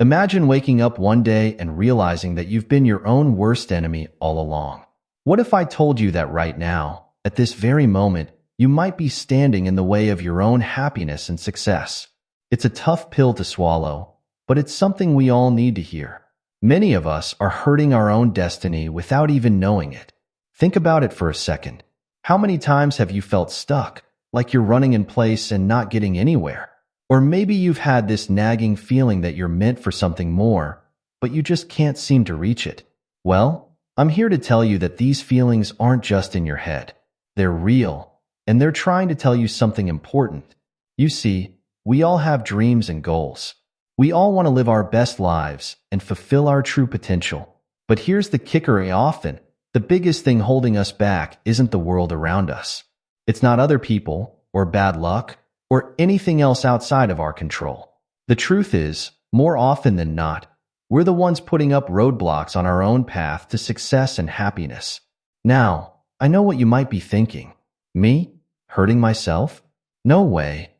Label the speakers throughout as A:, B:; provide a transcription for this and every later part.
A: Imagine waking up one day and realizing that you've been your own worst enemy all along. What if I told you that right now, at this very moment, you might be standing in the way of your own happiness and success? It's a tough pill to swallow, but it's something we all need to hear. Many of us are hurting our own destiny without even knowing it. Think about it for a second. How many times have you felt stuck, like you're running in place and not getting anywhere? Or maybe you've had this nagging feeling that you're meant for something more, but you just can't seem to reach it. Well, I'm here to tell you that these feelings aren't just in your head. They're real, and they're trying to tell you something important. You see, we all have dreams and goals. We all want to live our best lives and fulfill our true potential. But here's the kicker: often, the biggest thing holding us back isn't the world around us. It's not other people, or bad luck, or anything else outside of our control. The truth is, more often than not, we're the ones putting up roadblocks on our own path to success and happiness. Now, I know what you might be thinking. Me? Hurting myself? No way.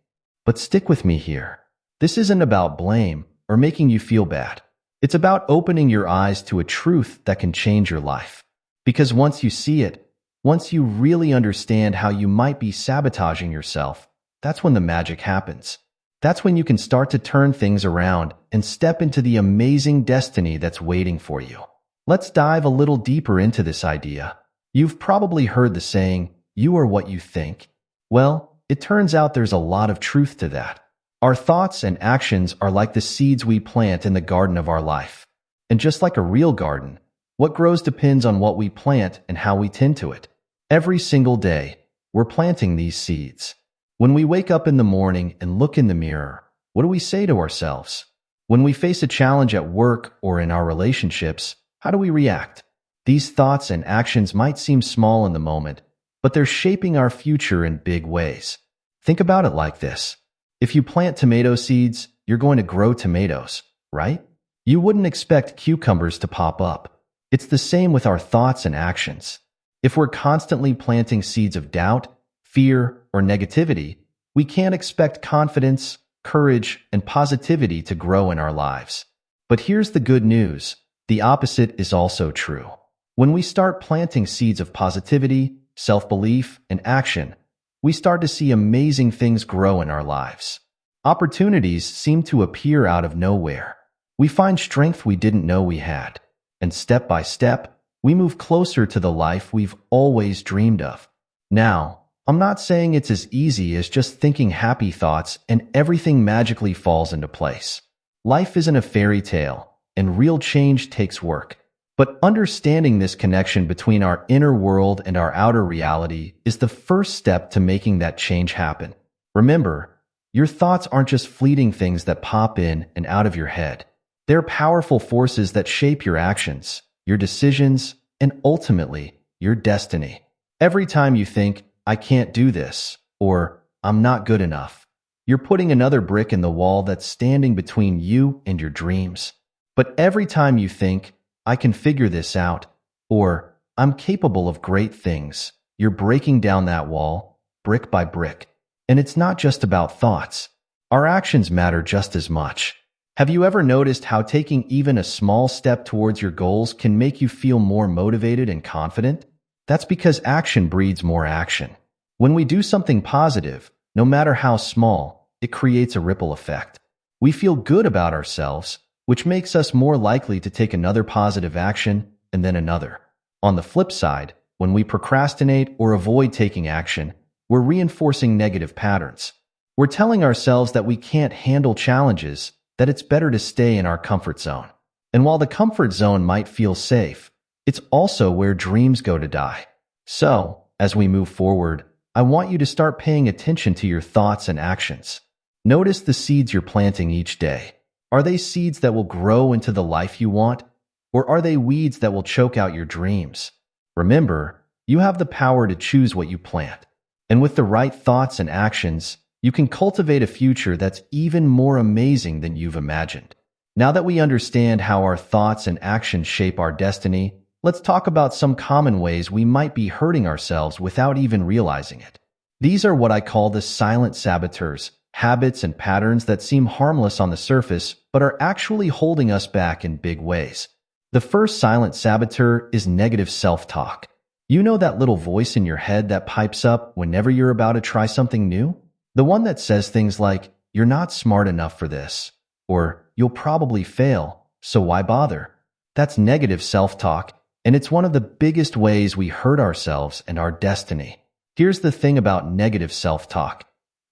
A: But stick with me here. This isn't about blame or making you feel bad. It's about opening your eyes to a truth that can change your life. Because once you see it, once you really understand how you might be sabotaging yourself, that's when the magic happens. That's when you can start to turn things around and step into the amazing destiny that's waiting for you. Let's dive a little deeper into this idea. You've probably heard the saying, "You are what you think." Well, it turns out there's a lot of truth to that. Our thoughts and actions are like the seeds we plant in the garden of our life. And just like a real garden, what grows depends on what we plant and how we tend to it. Every single day, we're planting these seeds. When we wake up in the morning and look in the mirror, what do we say to ourselves? When we face a challenge at work or in our relationships, how do we react? These thoughts and actions might seem small in the moment, but they're shaping our future in big ways. Think about it like this. If you plant tomato seeds, you're going to grow tomatoes, right? You wouldn't expect cucumbers to pop up. It's the same with our thoughts and actions. If we're constantly planting seeds of doubt, fear, or negativity, we can't expect confidence, courage, and positivity to grow in our lives. But here's the good news. The opposite is also true. When we start planting seeds of positivity, self-belief, and action, we start to see amazing things grow in our lives. Opportunities seem to appear out of nowhere. We find strength we didn't know we had. And step by step, we move closer to the life we've always dreamed of. Now, I'm not saying it's as easy as just thinking happy thoughts and everything magically falls into place. Life isn't a fairy tale, and real change takes work. But understanding this connection between our inner world and our outer reality is the first step to making that change happen. Remember, your thoughts aren't just fleeting things that pop in and out of your head. They're powerful forces that shape your actions, your decisions, and ultimately, your destiny. Every time you think, "I can't do this," or "I'm not good enough," you're putting another brick in the wall that's standing between you and your dreams. But every time you think, "I can figure this out," or "I'm capable of great things," you're breaking down that wall, brick by brick. And it's not just about thoughts. Our actions matter just as much. Have you ever noticed how taking even a small step towards your goals can make you feel more motivated and confident? That's because action breeds more action. When we do something positive, no matter how small, it creates a ripple effect. We feel good about ourselves, which makes us more likely to take another positive action and then another. On the flip side, when we procrastinate or avoid taking action, we're reinforcing negative patterns. We're telling ourselves that we can't handle challenges, that it's better to stay in our comfort zone. And while the comfort zone might feel safe, it's also where dreams go to die. So, as we move forward, I want you to start paying attention to your thoughts and actions. Notice the seeds you're planting each day. Are they seeds that will grow into the life you want? Or are they weeds that will choke out your dreams? Remember, you have the power to choose what you plant. And with the right thoughts and actions, you can cultivate a future that's even more amazing than you've imagined. Now that we understand how our thoughts and actions shape our destiny, let's talk about some common ways we might be hurting ourselves without even realizing it. These are what I call the silent saboteurs habits and patterns that seem harmless on the surface but are actually holding us back in big ways. The first silent saboteur is negative self-talk. You know that little voice in your head that pipes up whenever you're about to try something new? The one that says things like, "You're not smart enough for this," or "You'll probably fail, so why bother?" That's negative self-talk, and it's one of the biggest ways we hurt ourselves and our destiny. Here's the thing about negative self-talk.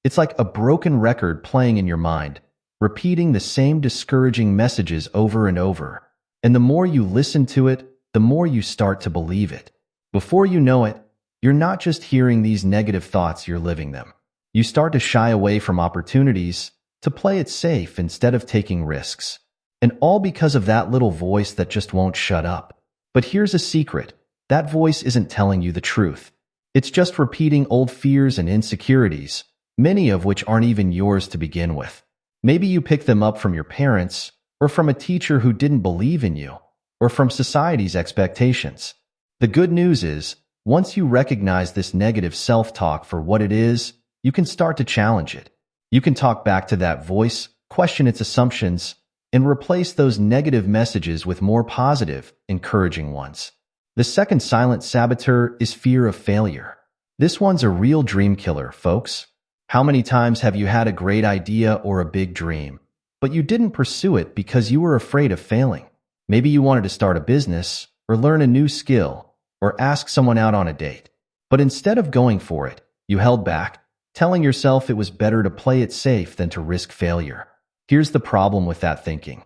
A: It's like a broken record playing in your mind, repeating the same discouraging messages over and over. And the more you listen to it, the more you start to believe it. Before you know it, you're not just hearing these negative thoughts, you're living them. You start to shy away from opportunities, to play it safe instead of taking risks. And all because of that little voice that just won't shut up. But here's a secret. That voice isn't telling you the truth. It's just repeating old fears and insecurities, many of which aren't even yours to begin with. Maybe you picked them up from your parents, or from a teacher who didn't believe in you, or from society's expectations. The good news is, once you recognize this negative self-talk for what it is, you can start to challenge it. You can talk back to that voice, question its assumptions, and replace those negative messages with more positive, encouraging ones. The second silent saboteur is fear of failure. This one's a real dream killer, folks. How many times have you had a great idea or a big dream, but you didn't pursue it because you were afraid of failing? Maybe you wanted to start a business, or learn a new skill, or ask someone out on a date. But instead of going for it, you held back, telling yourself it was better to play it safe than to risk failure. Here's the problem with that thinking.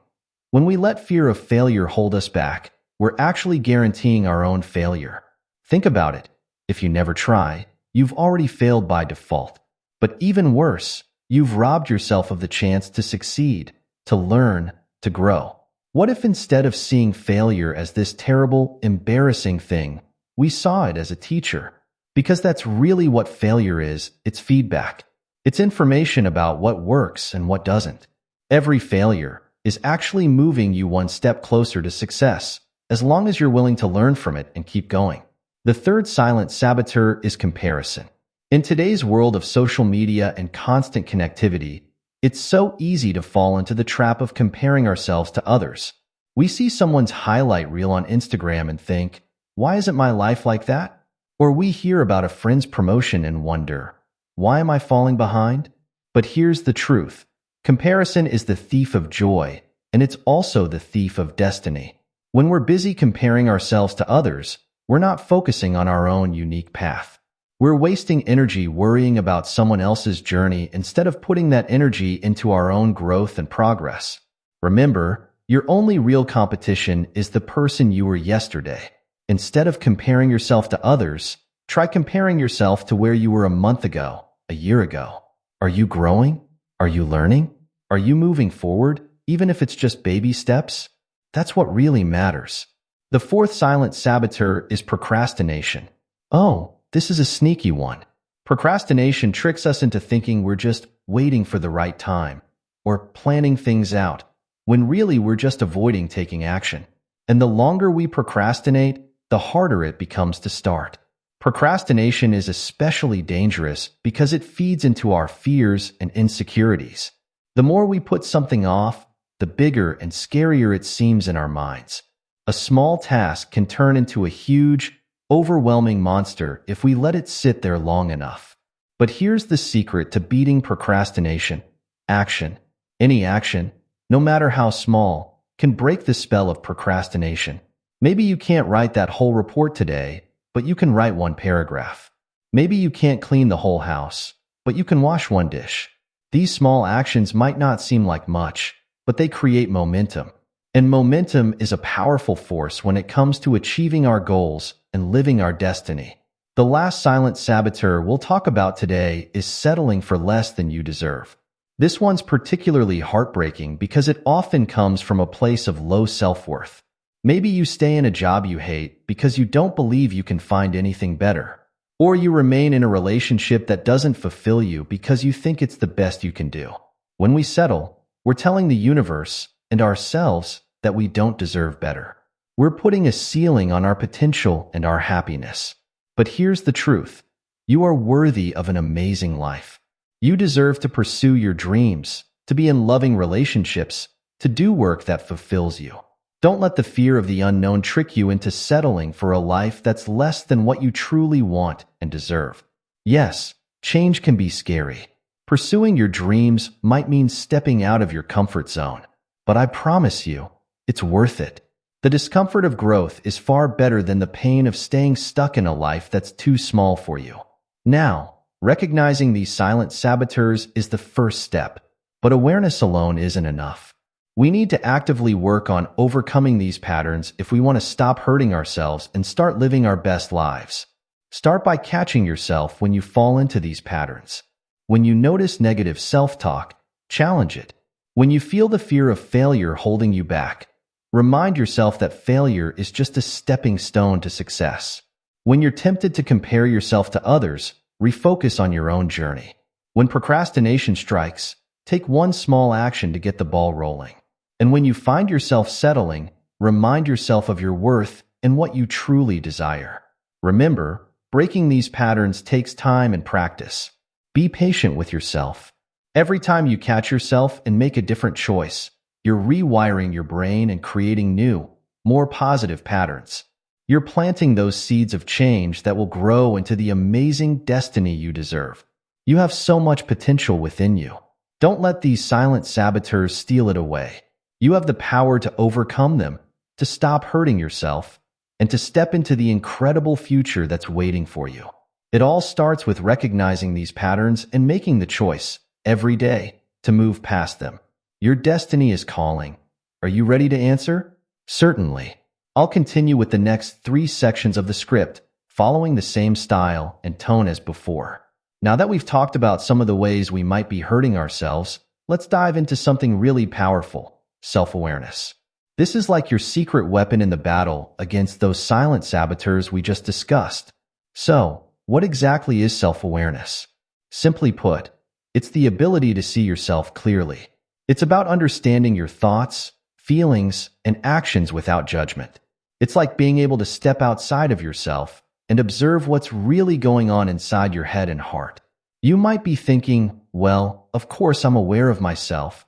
A: When we let fear of failure hold us back, we're actually guaranteeing our own failure. Think about it. If you never try, you've already failed by default. But even worse, you've robbed yourself of the chance to succeed, to learn, to grow. What if instead of seeing failure as this terrible, embarrassing thing, we saw it as a teacher? Because that's really what failure is. It's feedback. It's information about what works and what doesn't. Every failure is actually moving you one step closer to success, as long as you're willing to learn from it and keep going. The third silent saboteur is comparison. In today's world of social media and constant connectivity, it's so easy to fall into the trap of comparing ourselves to others. We see someone's highlight reel on Instagram and think, "Why isn't my life like that?" Or we hear about a friend's promotion and wonder, "Why am I falling behind?" But here's the truth. Comparison is the thief of joy, and it's also the thief of destiny. When we're busy comparing ourselves to others, we're not focusing on our own unique path. We're wasting energy worrying about someone else's journey instead of putting that energy into our own growth and progress. Remember, your only real competition is the person you were yesterday. Instead of comparing yourself to others, try comparing yourself to where you were a month ago, a year ago. Are you growing? Are you learning? Are you moving forward, even if it's just baby steps? That's what really matters. The fourth silent saboteur is procrastination. Oh, this is a sneaky one. Procrastination tricks us into thinking we're just waiting for the right time, or planning things out, when really we're just avoiding taking action. And the longer we procrastinate, the harder it becomes to start. Procrastination is especially dangerous because it feeds into our fears and insecurities. The more we put something off, the bigger and scarier it seems in our minds. A small task can turn into a huge, overwhelming monster if we let it sit there long enough. But here's the secret to beating procrastination. Action. Any action, no matter how small, can break the spell of procrastination. Maybe you can't write that whole report today, but you can write one paragraph. Maybe you can't clean the whole house, but you can wash one dish. These small actions might not seem like much, but they create momentum. And momentum is a powerful force when it comes to achieving our goals and living our destiny. The last silent saboteur we'll talk about today is settling for less than you deserve. This one's particularly heartbreaking because it often comes from a place of low self-worth. Maybe you stay in a job you hate because you don't believe you can find anything better. Or you remain in a relationship that doesn't fulfill you because you think it's the best you can do. When we settle, we're telling the universe and ourselves that we don't deserve better. We're putting a ceiling on our potential and our happiness. But here's the truth. You are worthy of an amazing life. You deserve to pursue your dreams, to be in loving relationships, to do work that fulfills you. Don't let the fear of the unknown trick you into settling for a life that's less than what you truly want and deserve. Yes, change can be scary. Pursuing your dreams might mean stepping out of your comfort zone, but I promise you, it's worth it. The discomfort of growth is far better than the pain of staying stuck in a life that's too small for you. Now, recognizing these silent saboteurs is the first step, but awareness alone isn't enough. We need to actively work on overcoming these patterns if we want to stop hurting ourselves and start living our best lives. Start by catching yourself when you fall into these patterns. When you notice negative self-talk, challenge it. When you feel the fear of failure holding you back, remind yourself that failure is just a stepping stone to success. When you're tempted to compare yourself to others, refocus on your own journey. When procrastination strikes, take one small action to get the ball rolling. And when you find yourself settling, remind yourself of your worth and what you truly desire. Remember, breaking these patterns takes time and practice. Be patient with yourself. Every time you catch yourself and make a different choice, you're rewiring your brain and creating new, more positive patterns. You're planting those seeds of change that will grow into the amazing destiny you deserve. You have so much potential within you. Don't let these silent saboteurs steal it away. You have the power to overcome them, to stop hurting yourself, and to step into the incredible future that's waiting for you. It all starts with recognizing these patterns and making the choice, every day, to move past them. Your destiny is calling. Are you ready to answer? Certainly. I'll continue with the next 3 sections of the script, following the same style and tone as before. Now that we've talked about some of the ways we might be hurting ourselves, let's dive into something really powerful: self-awareness. This is like your secret weapon in the battle against those silent saboteurs we just discussed. So, what exactly is self-awareness? Simply put, it's the ability to see yourself clearly. It's about understanding your thoughts, feelings, and actions without judgment. It's like being able to step outside of yourself and observe what's really going on inside your head and heart. You might be thinking, well, of course I'm aware of myself.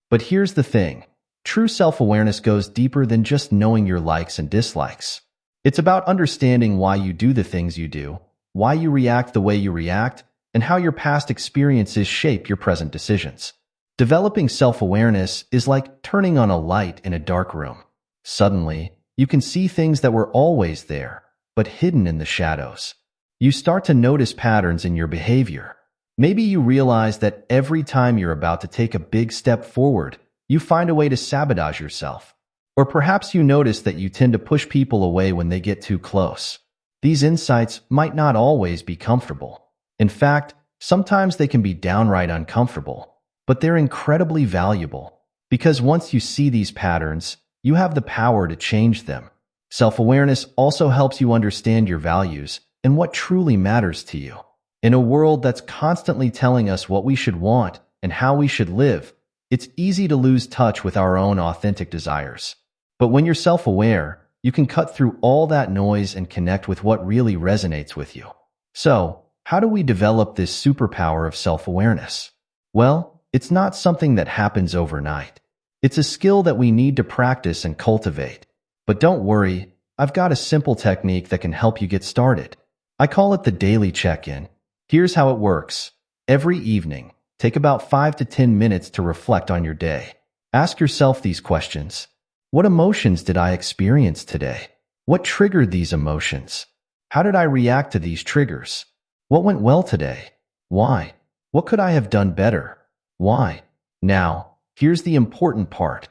A: But here's the thing. True self-awareness goes deeper than just knowing your likes and dislikes. It's about understanding why you do the things you do, why you react the way you react, and how your past experiences shape your present decisions. Developing self-awareness is like turning on a light in a dark room. Suddenly, you can see things that were always there, but hidden in the shadows. You start to notice patterns in your behavior. Maybe you realize that every time you're about to take a big step forward, you find a way to sabotage yourself. Or perhaps you notice that you tend to push people away when they get too close. These insights might not always be comfortable. In fact, sometimes they can be downright uncomfortable. But they're incredibly valuable, because once you see these patterns, you have the power to change them. Self-awareness also helps you understand your values and what truly matters to you. In a world that's constantly telling us what we should want and how we should live, it's easy to lose touch with our own authentic desires. But when you're self-aware, you can cut through all that noise and connect with what really resonates with you. So, how do we develop this superpower of self-awareness? Well, it's not something that happens overnight. It's a skill that we need to practice and cultivate. But don't worry, I've got a simple technique that can help you get started. I call it the daily check-in. Here's how it works. Every evening, take about 5 to 10 minutes to reflect on your day. Ask yourself these questions. What emotions did I experience today? What triggered these emotions? How did I react to these triggers? What went well today? Why? What could I have done better? Why? Now, here's the important part.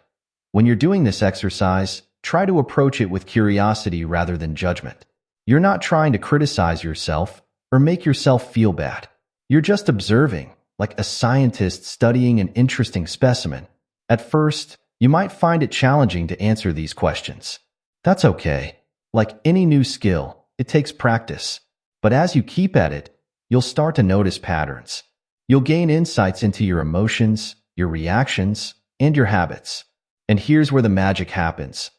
A: When you're doing this exercise, try to approach it with curiosity rather than judgment. You're not trying to criticize yourself or make yourself feel bad. You're just observing, like a scientist studying an interesting specimen. At first, you might find it challenging to answer these questions. That's okay. Like any new skill, it takes practice. But as you keep at it, you'll start to notice patterns. You'll gain insights into your emotions, your reactions, and your habits. And here's where the magic happens.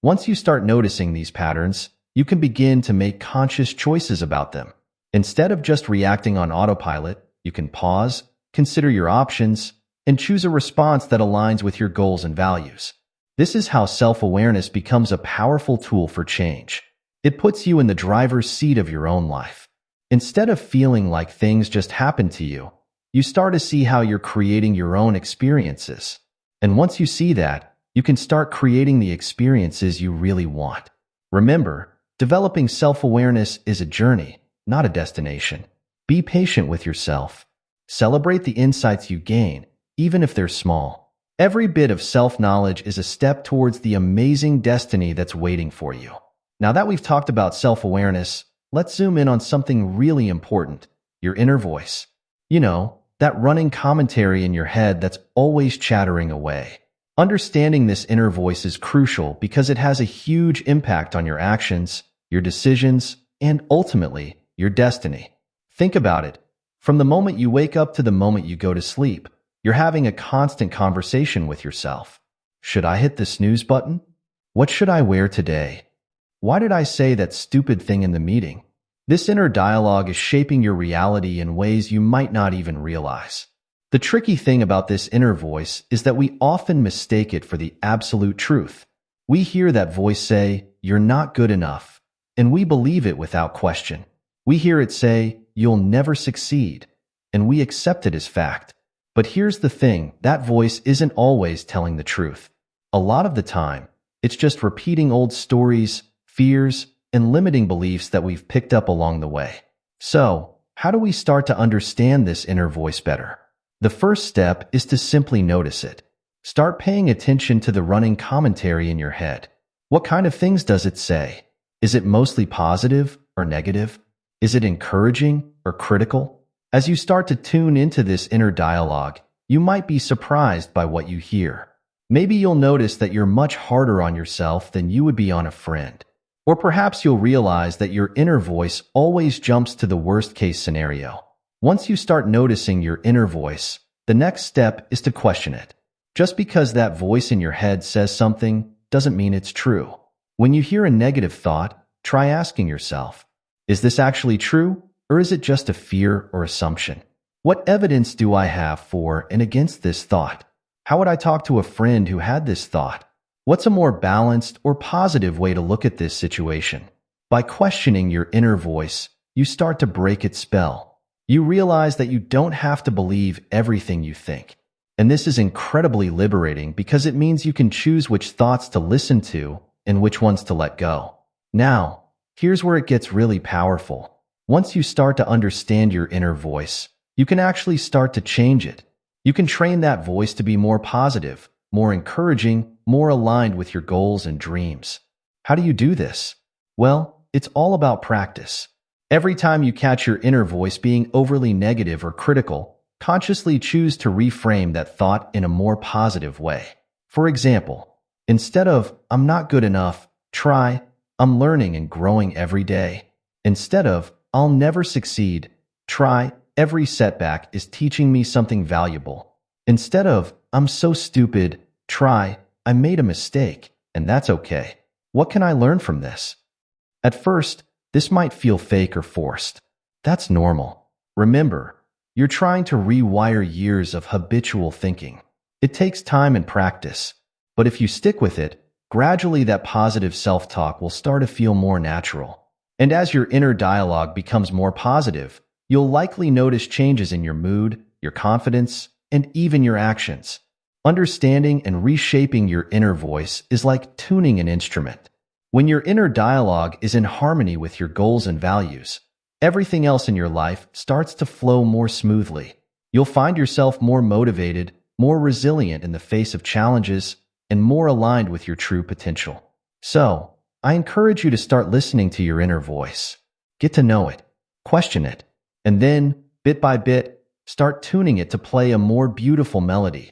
A: Once you start noticing these patterns, you can begin to make conscious choices about them. Instead of just reacting on autopilot, you can pause, consider your options, and choose a response that aligns with your goals and values. This is how self-awareness becomes a powerful tool for change. It puts you in the driver's seat of your own life. Instead of feeling like things just happen to you, you start to see how you're creating your own experiences. And once you see that, you can start creating the experiences you really want. Remember, developing self-awareness is a journey, not a destination. Be patient with yourself. Celebrate the insights you gain, even if they're small. Every bit of self-knowledge is a step towards the amazing destiny that's waiting for you. Now that we've talked about self-awareness, let's zoom in on something really important, your inner voice. You know, that running commentary in your head that's always chattering away. Understanding this inner voice is crucial because it has a huge impact on your actions, your decisions, and ultimately, your destiny. Think about it. From the moment you wake up to the moment you go to sleep, you're having a constant conversation with yourself. Should I hit the snooze button? What should I wear today? Why did I say that stupid thing in the meeting? This inner dialogue is shaping your reality in ways you might not even realize. The tricky thing about this inner voice is that we often mistake it for the absolute truth. We hear that voice say, "You're not good enough," and we believe it without question. We hear it say, "You'll never succeed," and we accept it as fact. But here's the thing, that voice isn't always telling the truth. A lot of the time, it's just repeating old stories, fears, and limiting beliefs that we've picked up along the way. So, how do we start to understand this inner voice better? The first step is to simply notice it. Start paying attention to the running commentary in your head. What kind of things does it say? Is it mostly positive or negative? Is it encouraging or critical? As you start to tune into this inner dialogue, you might be surprised by what you hear. Maybe you'll notice that you're much harder on yourself than you would be on a friend. Or perhaps you'll realize that your inner voice always jumps to the worst-case scenario. Once you start noticing your inner voice, the next step is to question it. Just because that voice in your head says something doesn't mean it's true. When you hear a negative thought, try asking yourself, is this actually true, or is it just a fear or assumption? What evidence do I have for and against this thought? How would I talk to a friend who had this thought? What's a more balanced or positive way to look at this situation? By questioning your inner voice, you start to break its spell. You realize that you don't have to believe everything you think. And this is incredibly liberating because it means you can choose which thoughts to listen to and which ones to let go. Now, here's where it gets really powerful. Once you start to understand your inner voice, you can actually start to change it. You can train that voice to be more positive, more encouraging, more aligned with your goals and dreams. How do you do this? Well, it's all about practice. Every time you catch your inner voice being overly negative or critical, consciously choose to reframe that thought in a more positive way. For example, instead of, "I'm not good enough," try, "I'm learning and growing every day." Instead of, "I'll never succeed," try, "Every setback is teaching me something valuable." Instead of, "I'm so stupid," try, "I made a mistake, and that's okay. What can I learn from this?" At first, this might feel fake or forced. That's normal. Remember, you're trying to rewire years of habitual thinking. It takes time and practice, but if you stick with it, gradually that positive self-talk will start to feel more natural. And as your inner dialogue becomes more positive, you'll likely notice changes in your mood, your confidence, and even your actions. Understanding and reshaping your inner voice is like tuning an instrument. When your inner dialogue is in harmony with your goals and values, everything else in your life starts to flow more smoothly. You'll find yourself more motivated, more resilient in the face of challenges, and more aligned with your true potential. So, I encourage you to start listening to your inner voice. Get to know it, question it, and then, bit by bit, start tuning it to play a more beautiful melody.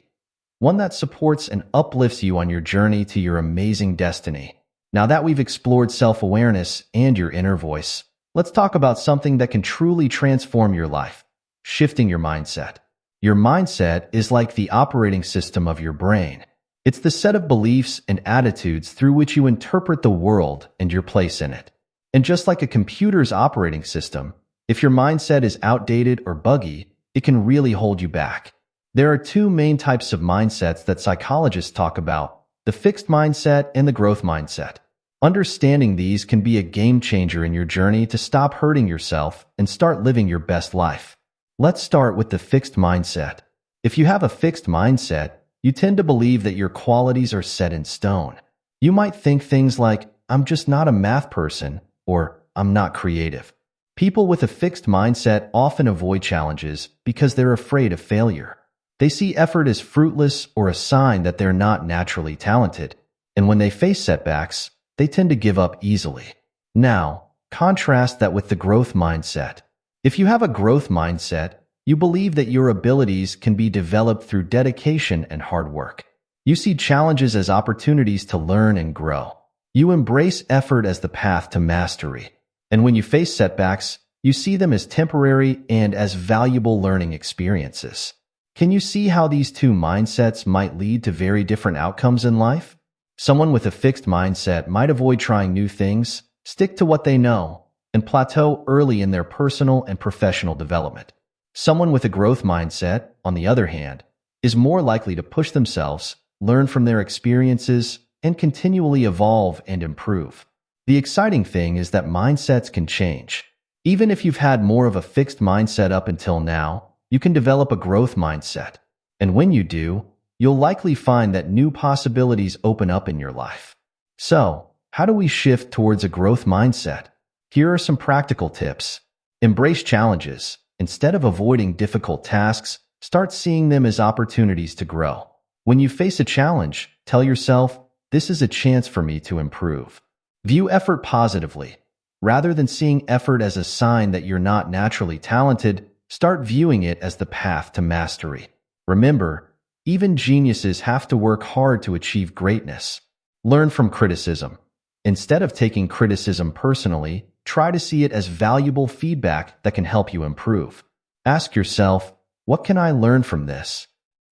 A: One that supports and uplifts you on your journey to your amazing destiny. Now that we've explored self-awareness and your inner voice, let's talk about something that can truly transform your life: shifting your mindset. Your mindset is like the operating system of your brain. It's the set of beliefs and attitudes through which you interpret the world and your place in it. And just like a computer's operating system, if your mindset is outdated or buggy, it can really hold you back. There are two main types of mindsets that psychologists talk about: the fixed mindset and the growth mindset. Understanding these can be a game changer in your journey to stop hurting yourself and start living your best life. Let's start with the fixed mindset. If you have a fixed mindset, you tend to believe that your qualities are set in stone. You might think things like, "I'm just not a math person," or "I'm not creative." People with a fixed mindset often avoid challenges because they're afraid of failure. They see effort as fruitless or a sign that they're not naturally talented, and when they face setbacks, they tend to give up easily. Now, contrast that with the growth mindset. If you have a growth mindset, you believe that your abilities can be developed through dedication and hard work. You see challenges as opportunities to learn and grow. You embrace effort as the path to mastery. And when you face setbacks, you see them as temporary and as valuable learning experiences. Can you see how these two mindsets might lead to very different outcomes in life? Someone with a fixed mindset might avoid trying new things, stick to what they know, and plateau early in their personal and professional development. Someone with a growth mindset, on the other hand, is more likely to push themselves, learn from their experiences, and continually evolve and improve. The exciting thing is that mindsets can change. Even if you've had more of a fixed mindset up until now, you can develop a growth mindset. And when you do, you'll likely find that new possibilities open up in your life. So, how do we shift towards a growth mindset? Here are some practical tips. Embrace challenges. Instead of avoiding difficult tasks, start seeing them as opportunities to grow. When you face a challenge, tell yourself, "This is a chance for me to improve." View effort positively. Rather than seeing effort as a sign that you're not naturally talented, start viewing it as the path to mastery. Remember, even geniuses have to work hard to achieve greatness. Learn from criticism. Instead of taking criticism personally, try to see it as valuable feedback that can help you improve. Ask yourself, "What can I learn from this?"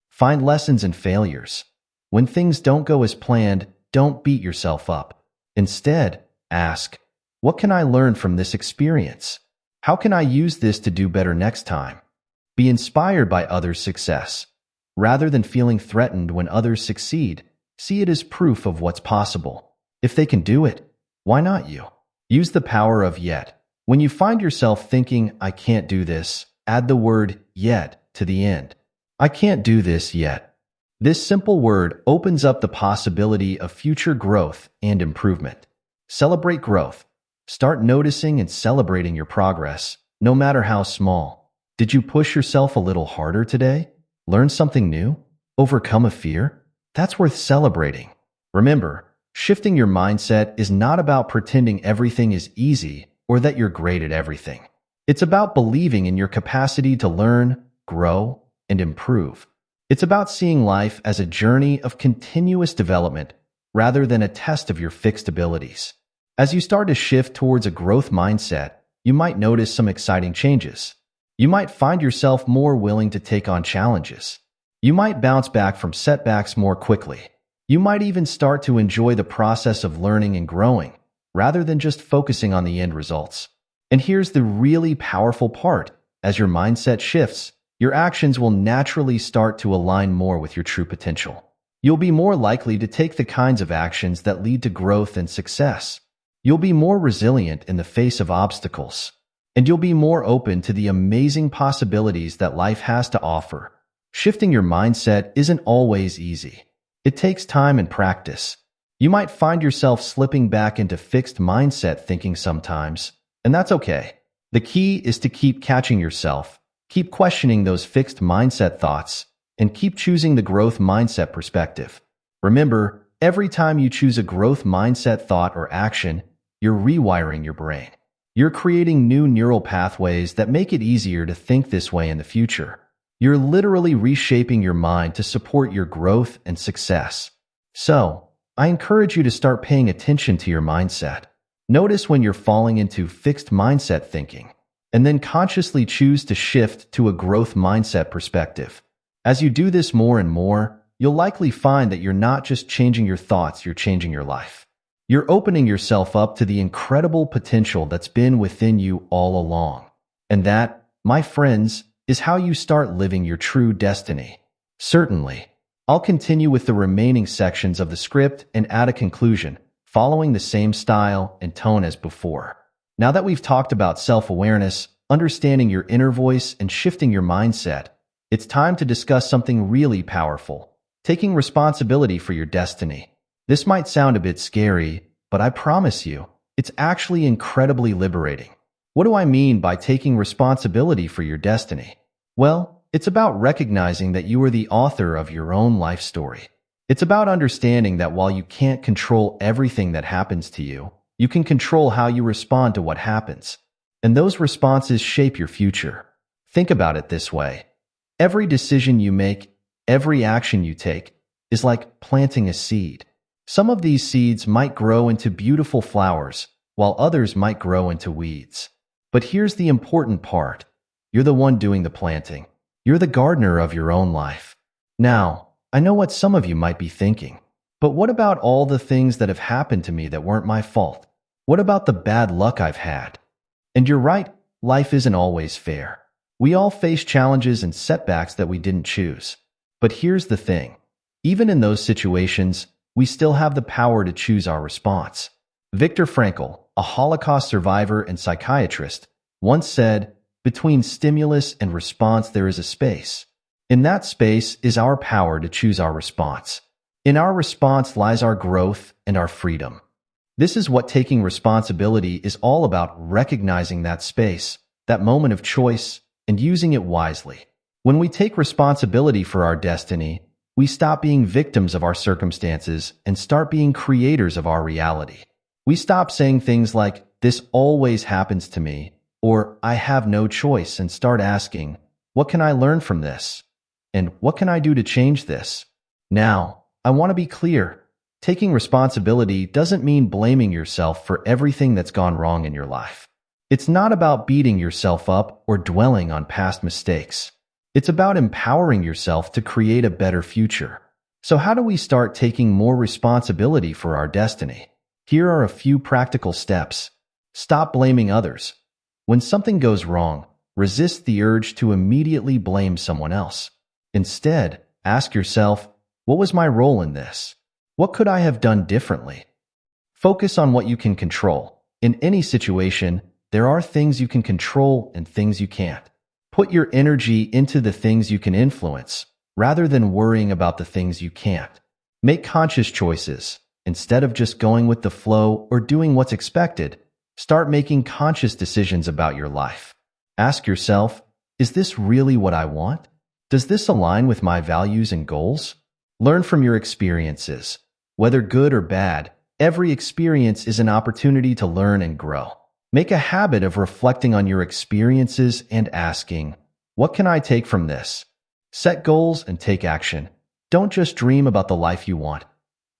A: Find lessons in failures. When things don't go as planned, don't beat yourself up. Instead, ask, "What can I learn from this experience? How can I use this to do better next time?" Be inspired by others' success. Rather than feeling threatened when others succeed, see it as proof of what's possible. If they can do it, why not you? Use the power of yet. When you find yourself thinking, "I can't do this," add the word yet to the end. I can't do this yet. This simple word opens up the possibility of future growth and improvement. Celebrate growth. Start noticing and celebrating your progress, no matter how small. Did you push yourself a little harder today? Learn something new? Overcome a fear? That's worth celebrating. Remember, shifting your mindset is not about pretending everything is easy or that you're great at everything. It's about believing in your capacity to learn, grow, and improve. It's about seeing life as a journey of continuous development rather than a test of your fixed abilities. As you start to shift towards a growth mindset, you might notice some exciting changes. You might find yourself more willing to take on challenges. You might bounce back from setbacks more quickly. You might even start to enjoy the process of learning and growing, rather than just focusing on the end results. And here's the really powerful part. As your mindset shifts, your actions will naturally start to align more with your true potential. You'll be more likely to take the kinds of actions that lead to growth and success. You'll be more resilient in the face of obstacles. And you'll be more open to the amazing possibilities that life has to offer. Shifting your mindset isn't always easy. It takes time and practice. You might find yourself slipping back into fixed mindset thinking sometimes, and that's okay. The key is to keep catching yourself, keep questioning those fixed mindset thoughts, and keep choosing the growth mindset perspective. Remember, every time you choose a growth mindset thought or action, you're rewiring your brain. You're creating new neural pathways that make it easier to think this way in the future. You're literally reshaping your mind to support your growth and success. So, I encourage you to start paying attention to your mindset. Notice when you're falling into fixed mindset thinking, and then consciously choose to shift to a growth mindset perspective. As you do this more and more, you'll likely find that you're not just changing your thoughts, you're changing your life. You're opening yourself up to the incredible potential that's been within you all along. And that, my friends, is how you start living your true destiny. Certainly. I'll continue with the remaining sections of the script and add a conclusion, following the same style and tone as before. Now that we've talked about self-awareness, understanding your inner voice, and shifting your mindset, it's time to discuss something really powerful: taking responsibility for your destiny. This might sound a bit scary, but I promise you, it's actually incredibly liberating. What do I mean by taking responsibility for your destiny? Well, it's about recognizing that you are the author of your own life story. It's about understanding that while you can't control everything that happens to you, you can control how you respond to what happens. And those responses shape your future. Think about it this way. Every decision you make, every action you take, is like planting a seed. Some of these seeds might grow into beautiful flowers, while others might grow into weeds. But here's the important part. You're the one doing the planting. You're the gardener of your own life. Now, I know what some of you might be thinking. But what about all the things that have happened to me that weren't my fault? What about the bad luck I've had? And you're right, life isn't always fair. We all face challenges and setbacks that we didn't choose. But here's the thing. Even in those situations, we still have the power to choose our response. Viktor Frankl, a Holocaust survivor and psychiatrist, once said, "Between stimulus and response there is a space. In that space is our power to choose our response. In our response lies our growth and our freedom." This is what taking responsibility is all about: recognizing that space, that moment of choice, and using it wisely. When we take responsibility for our destiny, we stop being victims of our circumstances and start being creators of our reality. We stop saying things like, "This always happens to me," or "I have no choice," and start asking, "What can I learn from this? And what can I do to change this?" Now, I want to be clear. Taking responsibility doesn't mean blaming yourself for everything that's gone wrong in your life. It's not about beating yourself up or dwelling on past mistakes. It's about empowering yourself to create a better future. So how do we start taking more responsibility for our destiny? Here are a few practical steps. Stop blaming others. When something goes wrong, resist the urge to immediately blame someone else. Instead, ask yourself, what was my role in this? What could I have done differently? Focus on what you can control. In any situation, there are things you can control and things you can't. Put your energy into the things you can influence, rather than worrying about the things you can't. Make conscious choices. Instead of just going with the flow or doing what's expected, start making conscious decisions about your life. Ask yourself, is this really what I want? Does this align with my values and goals? Learn from your experiences. Whether good or bad, every experience is an opportunity to learn and grow. Make a habit of reflecting on your experiences and asking, what can I take from this? Set goals and take action. Don't just dream about the life you want.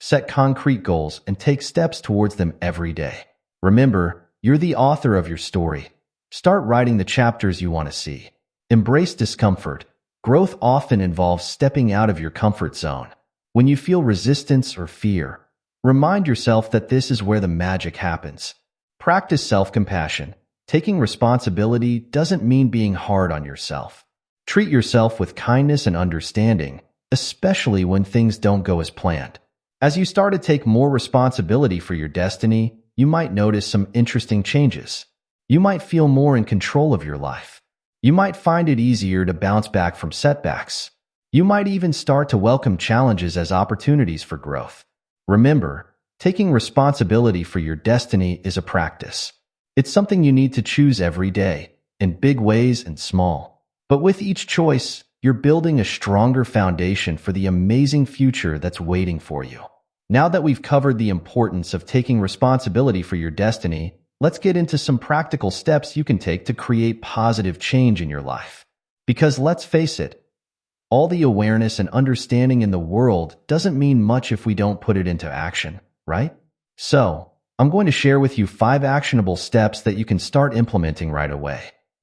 A: Set concrete goals and take steps towards them every day. Remember, you're the author of your story. Start writing the chapters you want to see. Embrace discomfort. Growth often involves stepping out of your comfort zone. When you feel resistance or fear, remind yourself that this is where the magic happens. Practice self-compassion. Taking responsibility doesn't mean being hard on yourself. Treat yourself with kindness and understanding, especially when things don't go as planned. As you start to take more responsibility for your destiny, you might notice some interesting changes. You might feel more in control of your life. You might find it easier to bounce back from setbacks. You might even start to welcome challenges as opportunities for growth. Remember, taking responsibility for your destiny is a practice. It's something you need to choose every day, in big ways and small. But with each choice, you're building a stronger foundation for the amazing future that's waiting for you. Now that we've covered the importance of taking responsibility for your destiny, let's get into some practical steps you can take to create positive change in your life. Because let's face it, all the awareness and understanding in the world doesn't mean much if we don't put it into action, right? So, I'm going to share with you 5 actionable steps that you can start implementing right away.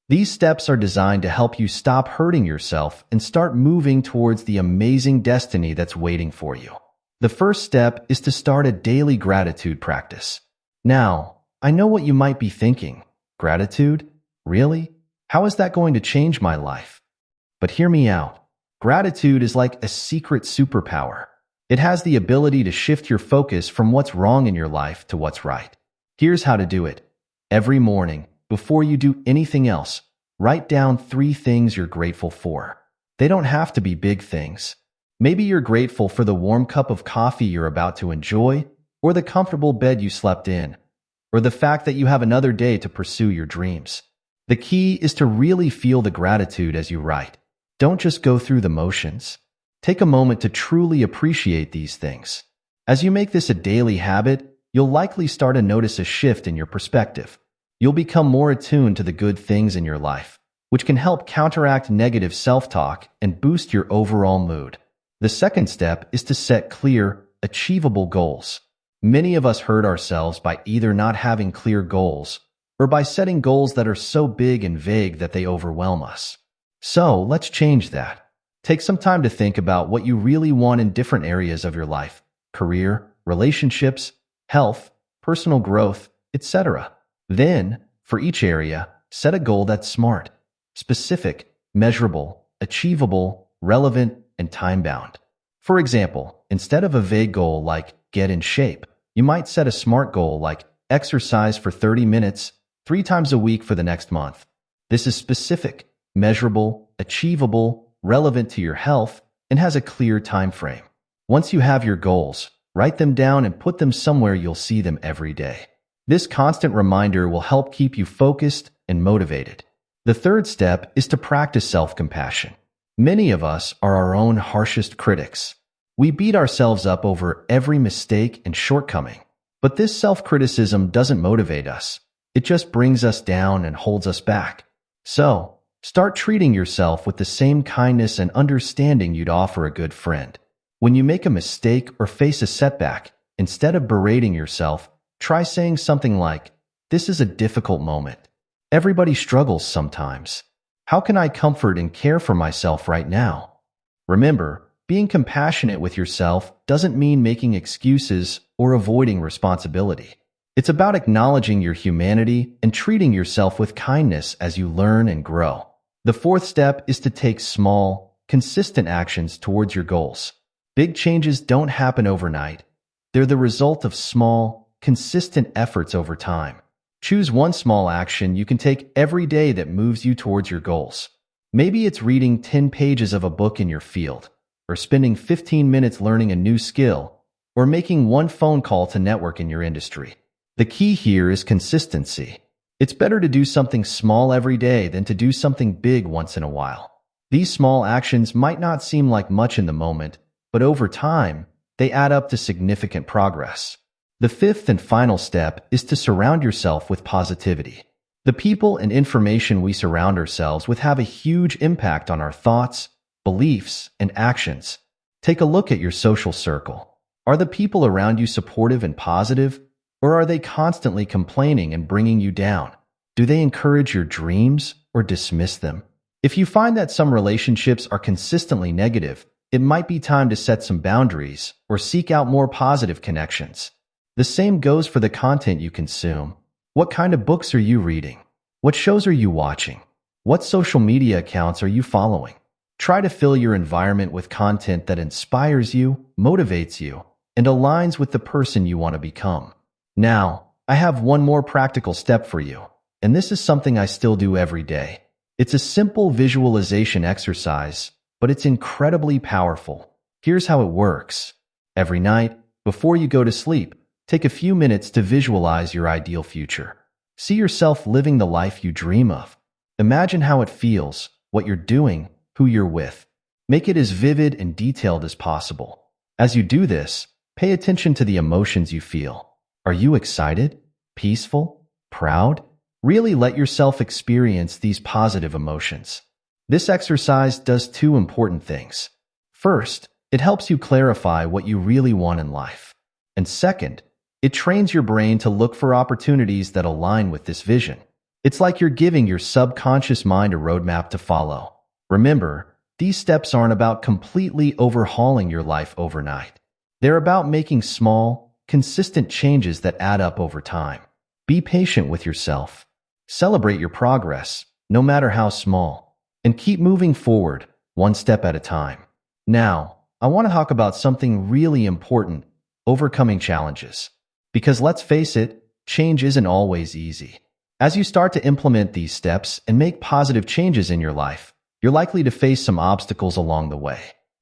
A: These steps are designed to help you stop hurting yourself and start moving towards the amazing destiny that's waiting for you. The first step is to start a daily gratitude practice. Now, I know what you might be thinking. Gratitude? Really? How is that going to change my life? But hear me out. Gratitude is like a secret superpower. It has the ability to shift your focus from what's wrong in your life to what's right. Here's how to do it. Every morning, before you do anything else, write down 3 things you're grateful for. They don't have to be big things. Maybe you're grateful for the warm cup of coffee you're about to enjoy, or the comfortable bed you slept in, or the fact that you have another day to pursue your dreams. The key is to really feel the gratitude as you write. Don't just go through the motions. Take a moment to truly appreciate these things. As you make this a daily habit, you'll likely start to notice a shift in your perspective. You'll become more attuned to the good things in your life, which can help counteract negative self-talk and boost your overall mood. The second step is to set clear, achievable goals. Many of us hurt ourselves by either not having clear goals or by setting goals that are so big and vague that they overwhelm us. So let's change that. Take some time to think about what you really want in different areas of your life: career, relationships, health, personal growth, etc. Then, for each area, set a goal that's smart, specific, measurable, achievable, relevant, and time-bound. For example, instead of a vague goal like get in shape, you might set a smart goal like exercise for 30 minutes, 3 times a week for the next month. This is specific, measurable, achievable, relevant to your health, and has a clear time frame. Once you have your goals, write them down and put them somewhere you'll see them every day. This constant reminder will help keep you focused and motivated. The third step is to practice self-compassion. Many of us are our own harshest critics. We beat ourselves up over every mistake and shortcoming. But this self-criticism doesn't motivate us. It just brings us down and holds us back. So, start treating yourself with the same kindness and understanding you'd offer a good friend. When you make a mistake or face a setback, instead of berating yourself, try saying something like, "This is a difficult moment. Everybody struggles sometimes. How can I comfort and care for myself right now?" Remember, being compassionate with yourself doesn't mean making excuses or avoiding responsibility. It's about acknowledging your humanity and treating yourself with kindness as you learn and grow. The fourth step is to take small, consistent actions towards your goals. Big changes don't happen overnight. They're the result of small, consistent efforts over time. Choose one small action you can take every day that moves you towards your goals. Maybe it's reading 10 pages of a book in your field, or spending 15 minutes learning a new skill, or making one phone call to network in your industry. The key here is consistency. It's better to do something small every day than to do something big once in a while. These small actions might not seem like much in the moment, but over time, they add up to significant progress. The fifth and final step is to surround yourself with positivity. The people and information we surround ourselves with have a huge impact on our thoughts, beliefs, and actions. Take a look at your social circle. Are the people around you supportive and positive, or are they constantly complaining and bringing you down? Do they encourage your dreams or dismiss them? If you find that some relationships are consistently negative, it might be time to set some boundaries or seek out more positive connections. The same goes for the content you consume. What kind of books are you reading? What shows are you watching? What social media accounts are you following? Try to fill your environment with content that inspires you, motivates you, and aligns with the person you want to become. Now, I have one more practical step for you, and this is something I still do every day. It's a simple visualization exercise, but it's incredibly powerful. Here's how it works. Every night, before you go to sleep, take a few minutes to visualize your ideal future. See yourself living the life you dream of. Imagine how it feels, what you're doing, who you're with. Make it as vivid and detailed as possible. As you do this, pay attention to the emotions you feel. Are you excited? Peaceful? Proud? Really let yourself experience these positive emotions. This exercise does 2 important things. First, it helps you clarify what you really want in life. And second, it trains your brain to look for opportunities that align with this vision. It's like you're giving your subconscious mind a roadmap to follow. Remember, these steps aren't about completely overhauling your life overnight. They're about making small, consistent changes that add up over time. Be patient with yourself. Celebrate your progress, no matter how small. And keep moving forward, one step at a time. Now, I want to talk about something really important: overcoming challenges. Because let's face it, change isn't always easy. As you start to implement these steps and make positive changes in your life, you're likely to face some obstacles along the way.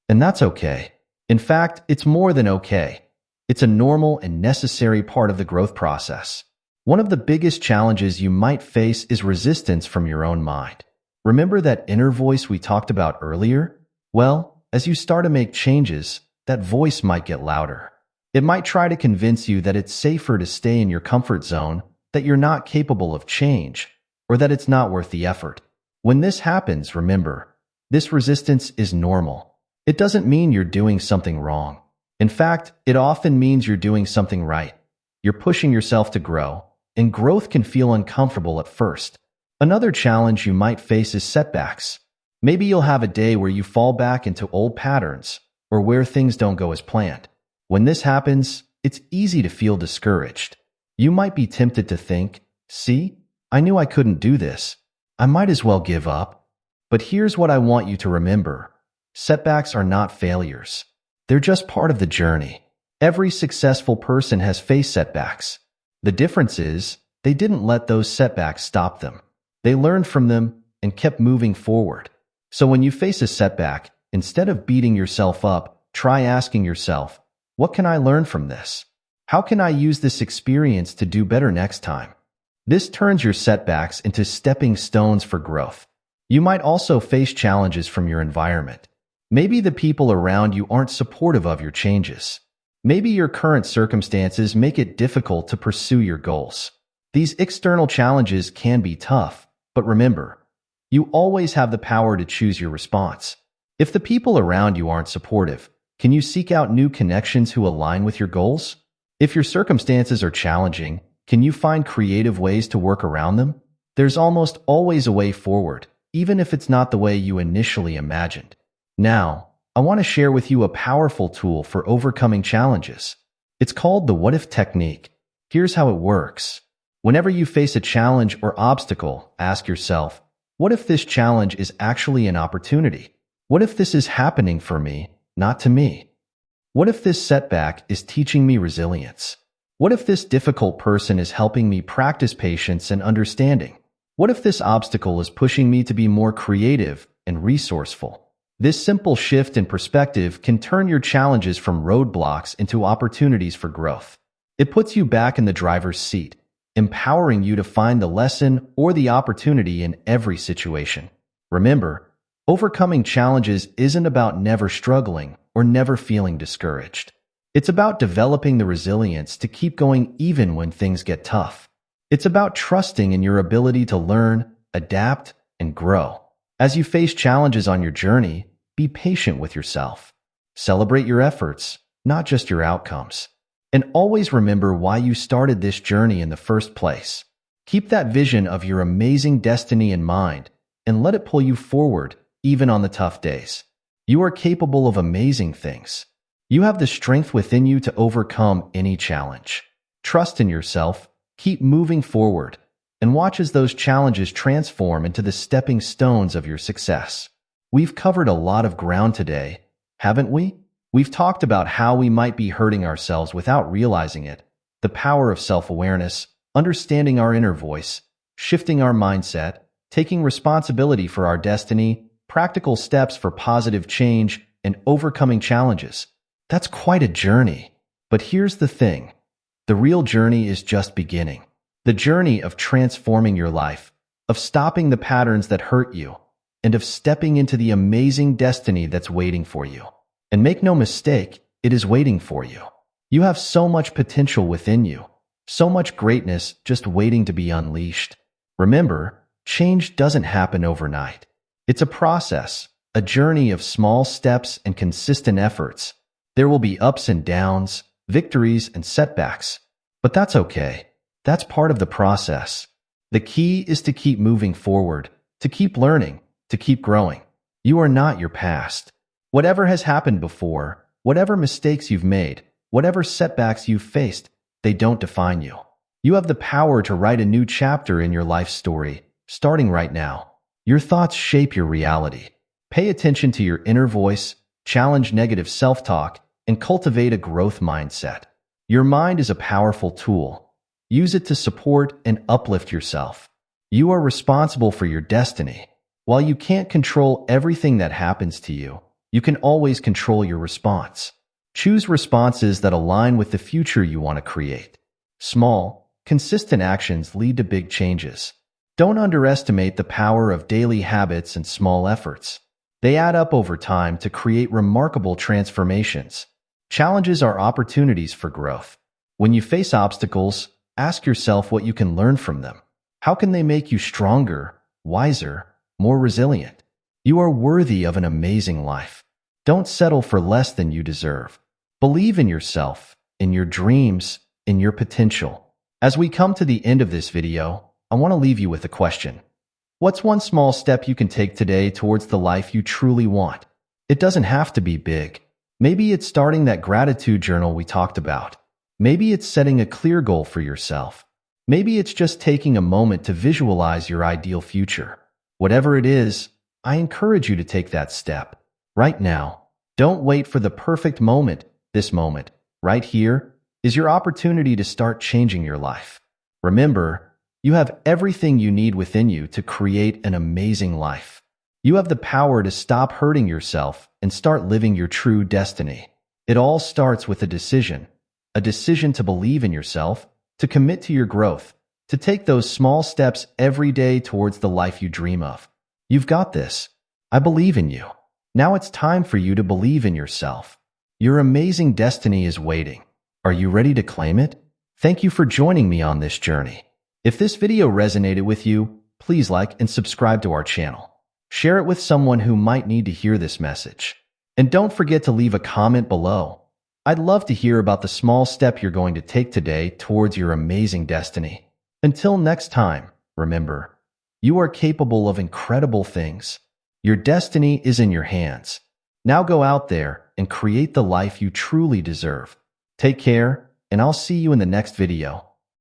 A: And that's okay. In fact, it's more than okay. It's a normal and necessary part of the growth process. One of the biggest challenges you might face is resistance from your own mind. Remember that inner voice we talked about earlier? Well, as you start to make changes, that voice might get louder. It might try to convince you that it's safer to stay in your comfort zone, that you're not capable of change, or that it's not worth the effort. When this happens, remember, this resistance is normal. It doesn't mean you're doing something wrong. In fact, it often means you're doing something right. You're pushing yourself to grow, and growth can feel uncomfortable at first. Another challenge you might face is setbacks. Maybe you'll have a day where you fall back into old patterns, or where things don't go as planned. When this happens, it's easy to feel discouraged. You might be tempted to think, "See, I knew I couldn't do this. I might as well give up." But here's what I want you to remember. Setbacks are not failures. They're just part of the journey. Every successful person has faced setbacks. The difference is, they didn't let those setbacks stop them. They learned from them and kept moving forward. So when you face a setback, instead of beating yourself up, try asking yourself, what can I learn from this? How can I use this experience to do better next time? This turns your setbacks into stepping stones for growth. You might also face challenges from your environment. Maybe the people around you aren't supportive of your changes. Maybe your current circumstances make it difficult to pursue your goals. These external challenges can be tough, but remember, you always have the power to choose your response. If the people around you aren't supportive, can you seek out new connections who align with your goals? If your circumstances are challenging, can you find creative ways to work around them? There's almost always a way forward, even if it's not the way you initially imagined. Now, I want to share with you a powerful tool for overcoming challenges. It's called the what if technique. Here's how it works. Whenever you face a challenge or obstacle, ask yourself, what if this challenge is actually an opportunity? What if this is happening for me, not to me? What if this setback is teaching me resilience? What if this difficult person is helping me practice patience and understanding? What if this obstacle is pushing me to be more creative and resourceful? This simple shift in perspective can turn your challenges from roadblocks into opportunities for growth. It puts you back in the driver's seat, empowering you to find the lesson or the opportunity in every situation. Remember, overcoming challenges isn't about never struggling or never feeling discouraged. It's about developing the resilience to keep going even when things get tough. It's about trusting in your ability to learn, adapt, and grow. As you face challenges on your journey, be patient with yourself. Celebrate your efforts, not just your outcomes. And always remember why you started this journey in the first place. Keep that vision of your amazing destiny in mind and let it pull you forward, even on the tough days. You are capable of amazing things. You have the strength within you to overcome any challenge. Trust in yourself, keep moving forward, and watch as those challenges transform into the stepping stones of your success. We've covered a lot of ground today, haven't we? We've talked about how we might be hurting ourselves without realizing it, the power of self-awareness, understanding our inner voice, shifting our mindset, taking responsibility for our destiny, practical steps for positive change, and overcoming challenges. That's quite a journey. But here's the thing. The real journey is just beginning. The journey of transforming your life, of stopping the patterns that hurt you, and of stepping into the amazing destiny that's waiting for you. And make no mistake, it is waiting for you. You have so much potential within you, so much greatness just waiting to be unleashed. Remember, change doesn't happen overnight. It's a process, a journey of small steps and consistent efforts. There will be ups and downs, victories and setbacks. But that's okay. That's part of the process. The key is to keep moving forward, to keep learning, to keep growing. You are not your past. Whatever has happened before, whatever mistakes you've made, whatever setbacks you've faced, they don't define you. You have the power to write a new chapter in your life story, starting right now. Your thoughts shape your reality. Pay attention to your inner voice, challenge negative self-talk, and cultivate a growth mindset. Your mind is a powerful tool. Use it to support and uplift yourself. You are responsible for your destiny. While you can't control everything that happens to you, you can always control your response. Choose responses that align with the future you want to create. Small, consistent actions lead to big changes. Don't underestimate the power of daily habits and small efforts. They add up over time to create remarkable transformations. Challenges are opportunities for growth. When you face obstacles, ask yourself what you can learn from them. How can they make you stronger, wiser, more resilient? You are worthy of an amazing life. Don't settle for less than you deserve. Believe in yourself, in your dreams, in your potential. As we come to the end of this video, I want to leave you with a question. What's one small step you can take today towards the life you truly want? It doesn't have to be big. Maybe it's starting that gratitude journal we talked about. Maybe it's setting a clear goal for yourself. Maybe it's just taking a moment to visualize your ideal future. Whatever it is, I encourage you to take that step. Right now, don't wait for the perfect moment. This moment, right here, is your opportunity to start changing your life. Remember, you have everything you need within you to create an amazing life. You have the power to stop hurting yourself and start living your true destiny. It all starts with a decision to believe in yourself, to commit to your growth, to take those small steps every day towards the life you dream of. You've got this. I believe in you. Now it's time for you to believe in yourself. Your amazing destiny is waiting. Are you ready to claim it? Thank you for joining me on this journey. If this video resonated with you, please like and subscribe to our channel. Share it with someone who might need to hear this message. And don't forget to leave a comment below. I'd love to hear about the small step you're going to take today towards your amazing destiny. Until next time, remember, you are capable of incredible things. Your destiny is in your hands. Now go out there and create the life you truly deserve. Take care, and I'll see you in the next video.